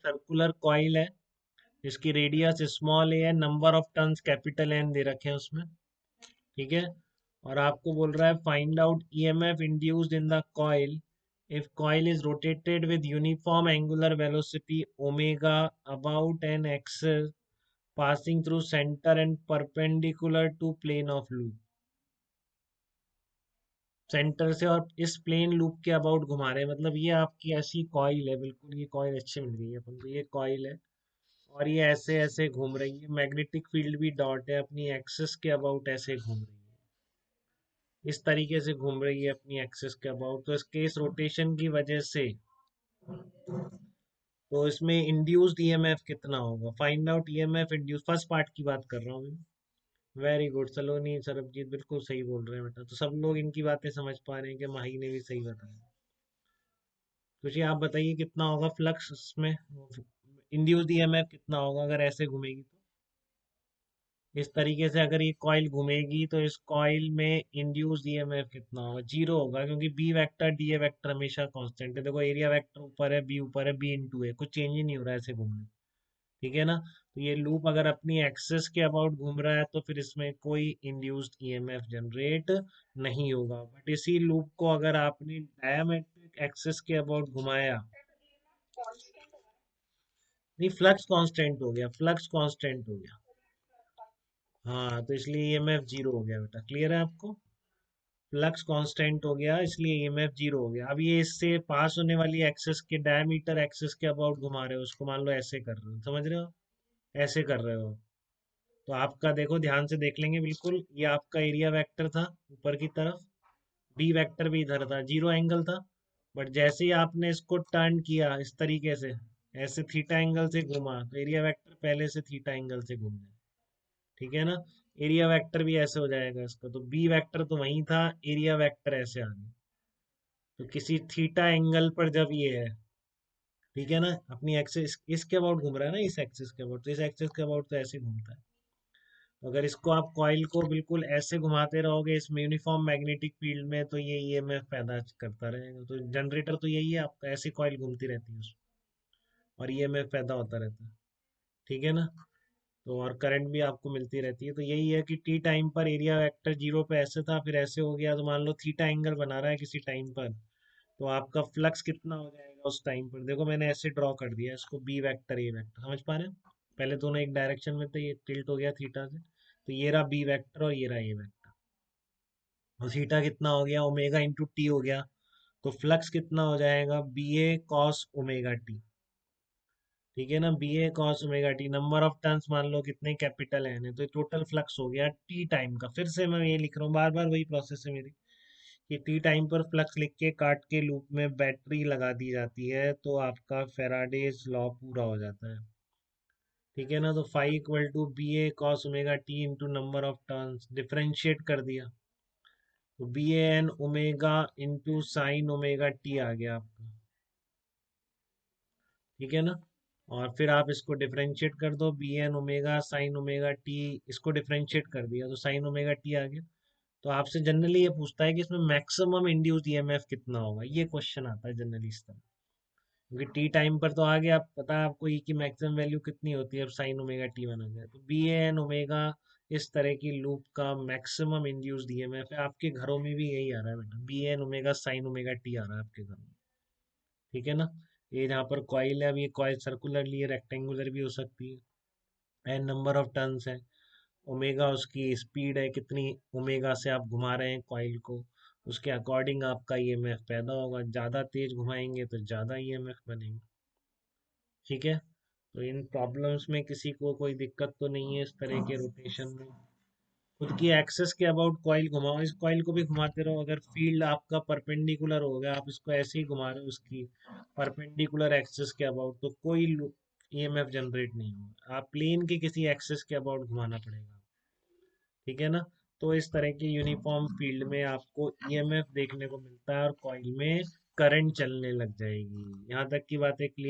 Circular coil है, इसकी radius small a है, number of turns capital N दे रखे हैं उसमें। ठीक है। और आपको बोल रहा है find out EMF induced in the coil if coil is rotated with uniform angular velocity omega about an axis passing through center and perpendicular to plane of loop। Centre से और इस प्लेन लूप के about घुमा रहे हैं, मतलब ये आपकी ऐसी कॉइल है, बिल्कुल ये कॉइल अच्छी मिल गई है अपन को, ये कॉइल है और ये ऐसे ऐसे घूम रही है, मैग्नेटिक फील्ड भी डॉट है, अपनी एक्सिस के अबाउट ऐसे घूम रही है, इस तरीके से घूम रही है अपनी एक्सिस के अबाउट। तो इसके इस रोटेशन की वजह से तो इसमें इंड्यूस्ड ईएमएफ कितना होगा, find out EMF induce, first part की बात कर रहा हूँ मैं। वेरी गुड सलोनी सरबजीत, बिल्कुल सही बोल रहे हैं बेटा, तो सब लोग इनकी बातें समझ पा रहे हैं कि माही ने भी सही बताया। तो जी आप बताइए कितना होगा फ्लक्स इसमें, इंड्यूस्ड ईएमएफ कितना होगा अगर ऐसे घूमेगी तो। इस तरीके से अगर ये कॉइल घूमेगी तो इस कॉइल में इंड्यूस्ड ईएमएफ कितना होगा, जीरो होगा, क्योंकि B vector D A vector हमेशा कांस्टेंट है। देखो एरिया वेक्टर ऊपर है, बी ऊपर है, बी इंटू है, कुछ चेंज ही नहीं हो रहा है ऐसे घूमने। ठीक है ना। तो ये लूप अगर अपनी एक्सिस के अबाउट घूम रहा है तो फिर इसमें कोई इंड्यूस्ड ईएमएफ जनरेट नहीं होगा। बट इसी लूप को अगर आपने डायमेट्रिक एक्सिस के अबाउट घुमाया, नहीं फ्लक्स कांस्टेंट हो गया, फ्लक्स कांस्टेंट हो गया। हाँ तो इसलिए ईएमएफ जीरो हो गया बेटा, क्लियर है आपको। फ्लक्स कांस्टेंट हो गया इसलिए ईएमएफ जीरो हो गया। अब ये इससे पास होने वाली एक्सिस के डायमीटर एक्सिस के अबाउट घुमा रहे हो उसको, मान लो ऐसे कर रहे हो, समझ रहे हो, ऐसे कर रहे हो। तो आपका देखो ध्यान से देख लेंगे, बिल्कुल ये आपका एरिया वेक्टर था ऊपर की तरफ, बी वेक्टर भी इधर था, जीरो एंगल था। बट जैसे ही आपने इसको टर्न किया इस तरीके से, ऐसे थीटा एंगल से घुमा, तो एरिया वेक्टर पहले से थीटा एंगल से घूम जाए। ठीक है ना। एरिया वेक्टर भी ऐसे हो जाएगा इसका, तो बी वेक्टर तो वहीं था, एरिया वेक्टर ऐसे आ गया। तो किसी थीटा एंगल पर जब ये है, ठीक है ना, अपनी एक्सिस इसके अबाउट घूम रहा है ना, इस एक्सिस के अबाउट, तो इस एक्सिस के अबाउट तो ऐसे घूमता है। तो अगर इसको आप कॉइल को बिल्कुल ऐसे घुमाते रहोगे इस यूनिफॉर्म मैग्नेटिक फील्ड में, तो ये ईएमएफ पैदा करता रहेगा। तो जनरेटर तो यही है आपका, ऐसी कॉइल घूमती रहती है उसमें और ईएमएफ पैदा होता रहता है। ठीक है ना। तो और करंट भी आपको मिलती रहती है। तो यही है कि टी टाइम पर एरिया वेक्टर जीरो पे ऐसे था, फिर ऐसे हो गया, तो मान लो थीटा एंगल बना रहा है किसी टाइम पर, तो आपका फ्लक्स कितना हो जाएगा उस टाइम पर। देखो मैंने ऐसे ड्रॉ कर दिया इसको, बी वेक्टर ए वेक्टर, समझ पा रहे हैं। पहले दोनों एक डायरेक्शन में थे, ये टिल्ट हो गया थीटा से, तो ये रहा बी वेक्टर और ये रहा ए वेक्टर। और थीटा कितना हो गया, ओमेगा इंटू टी हो गया। तो फ्लक्स कितना हो जाएगा, B A cos omega T. ठीक है ना, B A cos omega T, number of turns मान लो कितने, कैपिटल एन है, तो टोटल फ्लक्स हो गया टी टाइम का। फिर से मैं ये लिख रहा हूँ, बार बार वही प्रोसेस है मेरी, कि टी टाइम पर फ्लक्स लिख के काट के लूप में बैटरी लगा दी जाती है, तो आपका फेराडेज लॉ पूरा हो जाता है। ठीक है ना। तो phi equal to B A cos omega T into number of turns, differentiate कर दिया, तो B A N omega into sine omega T आ गया आपका। ठीक है ना। और फिर आप इसको डिफरेंशिएट कर दो, B N omega sine omega T, इसको डिफरेंशिएट कर दिया तो साइन ओमेगा टी आ गया। तो आपसे जनरली ये पूछता है कि इसमें मैक्सिमम इंड्यूस्ड ईएमएफ कितना होगा, ये क्वेश्चन आता है जनरली इस तरह। क्योंकि टी टाइम पर तो आगे आप पता है आपको ई की मैक्सिमम वैल्यू कितनी होती है, अब साइन ओमेगा टी बना गया, तो बी एन ओमेगा इस तरह की लूप का मैक्सिमम इंड्यूस्ड ईएमएफ है। आपके घरों में भी यही आ रहा है बेटा, B N omega sine omega T आ रहा है आपके घरों में। ठीक है ना। ये जहाँ पर कॉइल है, अब ये कॉइल सर्कुलरली है, रेक्टेंगुलर भी हो सकती है, एन नंबर ऑफ टर्न्स है, ओमेगा उसकी स्पीड है कितनी, ओमेगा से आप घुमा रहे हैं कॉइल को, उसके अकॉर्डिंग आपका ईएमएफ पैदा होगा। ज़्यादा तेज घुमाएंगे तो ज़्यादा ईएमएफ बनेंगे। ठीक है। तो इन प्रॉब्लम्स में किसी को कोई दिक्कत तो नहीं है इस तरह के रोटेशन में। खुद की एक्सेस के अबाउट कॉइल घुमाओ, इस कॉइल को भी घुमाते रहो, अगर फील्ड आपका परपेंडिकुलर हो गया, आप इसको ऐसे ही घुमा रहे हो उसकी परपेंडिकुलर एक्सेस के अबाउट, तो कोई ईएमएफ जनरेट नहीं होगा। आप प्लेन के किसी एक्सेस के अबाउट घुमाना पड़ेगा। ठीक है ना। तो इस तरह की यूनिफॉर्म फील्ड में आपको ईएमएफ देखने को मिलता है और कॉइल में करंट चलने लग जाएगी। यहाँ तक की बातें क्लियर।